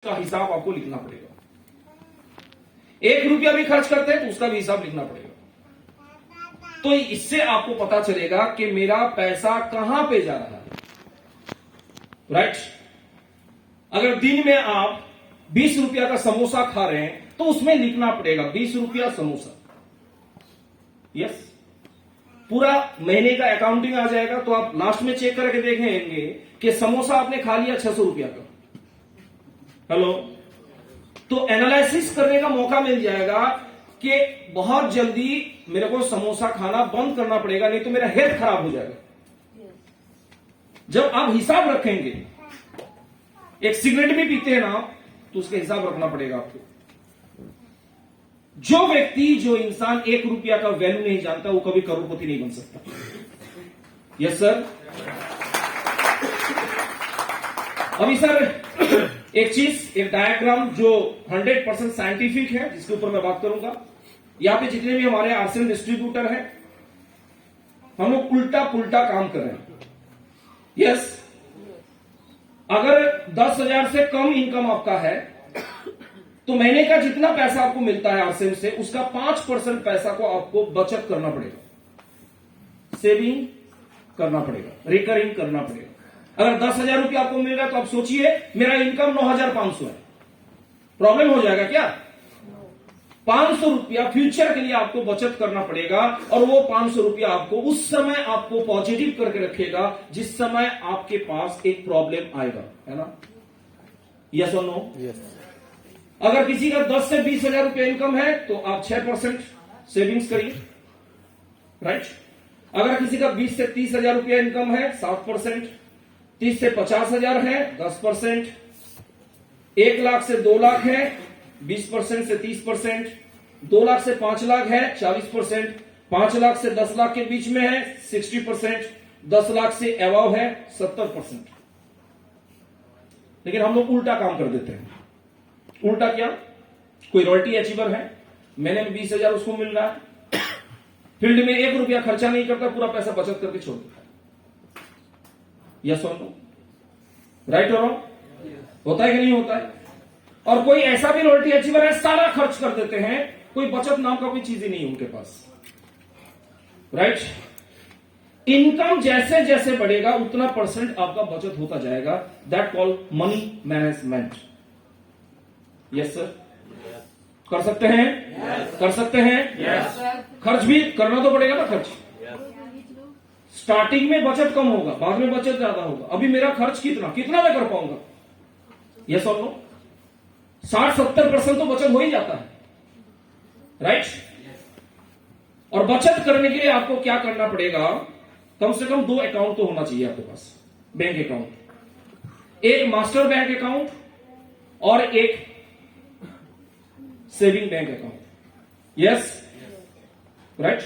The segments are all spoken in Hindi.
का हिसाब आपको लिखना पड़ेगा। 1 रुपया भी खर्च करते हैं तो उसका भी हिसाब लिखना पड़ेगा। तो इससे आपको पता चलेगा कि मेरा पैसा कहां पे जा रहा है। राइट? अगर दिन में आप 20 रुपया का समोसा खा रहे हैं तो उसमें लिखना पड़ेगा 20 रुपया समोसा। यस, पूरा महीने का अकाउंटिंग आ जाएगा तो आप लास्ट में चेक करके देखेंगे कि समोसा आपने खा लिया 600 रुपया का। हेलो, तो एनालिसिस करने का मौका मिल जाएगा कि बहुत जल्दी मेरे को समोसा खाना बंद करना पड़ेगा, नहीं तो मेरा हेल्थ खराब हो जाएगा। जब आप हिसाब रखेंगे, एक सिगरेट भी पीते हैं ना तो उसका हिसाब रखना पड़ेगा आपको। जो व्यक्ति, जो इंसान 1 रुपया का वैल्यू नहीं जानता वो कभी करोड़पति नहीं बन सकता। Yes sir. अभी सर एक चीज, एक डायग्राम जो 100% साइंटिफिक है जिसके ऊपर मैं बात करूंगा। यहां पे जितने भी हमारे आरसीएम डिस्ट्रीब्यूटर हैं, हम लोग उल्टा पुल्टा काम कर रहे हैं। यस, अगर 10,000 से कम इनकम आपका है तो महीने का जितना पैसा आपको मिलता है आरसीएम से, उसका 5% पैसा को आपको बचत करना पड़ेगा, सेविंग करना पड़ेगा, रिकरिंग करना पड़ेगा। अगर 10,000 रुपया आपको मिल रहा है तो आप सोचिए मेरा इनकम 9,500 है, प्रॉब्लम हो जाएगा क्या? 500 रुपया फ्यूचर के लिए आपको बचत करना पड़ेगा और वो 500 रुपया आपको उस समय आपको पॉजिटिव करके रखेगा जिस समय आपके पास एक प्रॉब्लम आएगा, है ना? यस और नो? यस। अगर किसी का 10 से 20,000 रुपया इनकम है तो आप 6% सेविंग्स करिए। राइट? अगर किसी का 20 से 30,000 रुपया इनकम है 7%, 30 से 50,000 है 10%, 1 लाख से 2 लाख है 20% से 30%, 2 लाख से 5 लाख है 40%, 5 लाख से 10 लाख के बीच में है 60%, 10 लाख से अबव है 70%। लेकिन हम लोग उल्टा काम कर देते हैं। उल्टा क्या? कोई रॉयल्टी अचीवर है, मैंने 20,000 उसको मिल रहा है, फील्ड में 1 रुपया खर्चा नहीं करता, पूरा पैसा बचत करके छोड़ देता है। यस और नो? राइट और रॉन्ग? होता है कि नहीं होता है? और कोई ऐसा भी रॉयल्टी अचीवर है, सारा खर्च कर देते हैं, कोई बचत नाम का कोई चीज ही नहीं है उनके पास। राइट? इनकम जैसे जैसे बढ़ेगा उतना परसेंट आपका बचत होता जाएगा। That called money management. Yes sir? कर सकते हैं? कर सकते हैं? खर्च भी करना तो पड़ेगा ना। खर्च स्टार्टिंग में बचत कम होगा, बाद में बचत ज्यादा होगा। अभी मेरा खर्च कितना मैं कर पाऊंगा? यस और नो? 60-70% तो बचत हो ही जाता है। राइट? और बचत करने के लिए आपको क्या करना पड़ेगा? कम से कम 2 अकाउंट तो होना चाहिए आपके पास, बैंक अकाउंट। एक मास्टर बैंक अकाउंट और एक saving bank account. Yes? Right?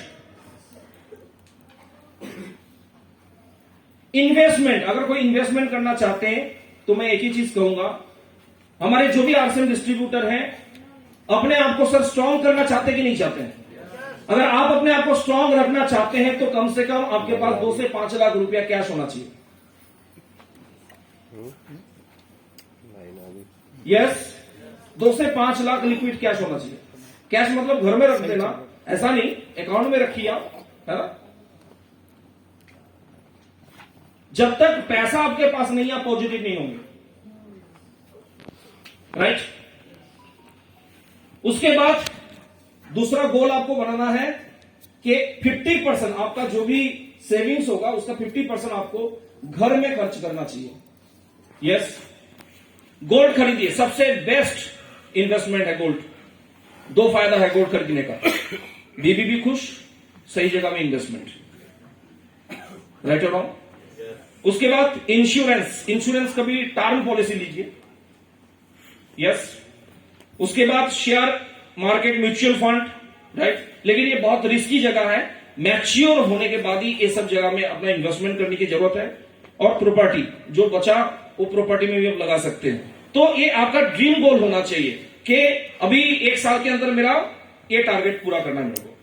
Investment, अगर कोई इन्वेस्टमेंट करना चाहते हैं तो मैं एक ही चीज कहूंगा, हमारे जो भी आरसीएम डिस्ट्रीब्यूटर हैं, अपने आप को सर स्ट्रांग करना चाहते कि नहीं चाहते हैं? अगर आप अपने आप को स्ट्रांग रखना चाहते हैं तो कम से कम आपके पास 2 से 5 लाख रुपया कैश होना चाहिए। यस, 2 से 5 लाख लिक्विड कैश होना चाहिए। कैश मतलब घर में रख देना, ऐसा नहीं, अकाउंट में रखिए आप, है ना? जब तक पैसा आपके पास नहीं, आप पॉजिटिव नहीं होंगे। राइट? उसके बाद दूसरा गोल आपको बनाना है कि 50% आपका जो भी सेविंग्स होगा उसका 50% आपको घर में खर्च करना चाहिए। यस? गोल्ड खरीदिए, सबसे बेस्ट इन्वेस्टमेंट है गोल्ड। 2 फायदा है गोल्ड खरीदने का, बीबी भी खुश, सही जगह में इन्वेस्टमेंट। राइट और रॉन्ग? उसके बाद इंश्योरेंस का भी टर्म पॉलिसी लीजिए। यस? उसके बाद share market, mutual fund. Right? लेकिन ये बहुत रिस्की जगह है, मैच्योर होने के बाद ही ये सब जगह में अपना इन्वेस्टमेंट करने की जरूरत है। और प्रॉपर्टी जो बचा वो प्रॉपर्टी में भी आप लगा सकते हैं। तो ये आपका ड्रीम गोल होना चाहिए कि अभी 1 साल के अंदर मेरा ये टारगेट पूरा करना है, मेरे को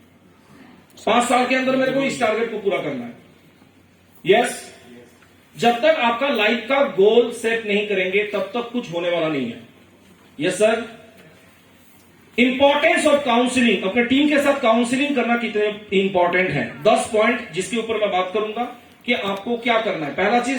5 साल के अंदर मेरे को इस टारगेट को पूरा करना है। यस? जब तक आपका लाइफ का गोल सेट नहीं करेंगे तब तक कुछ होने वाला नहीं है। Yes sir. Importance of counselling, अपने टीम के साथ काउंसलिंग करना कितने इंपॉर्टेंट है। 10 पॉइंट जिसके ऊपर मैं बात करूंगा कि आपको क्या करना है। पहला चीज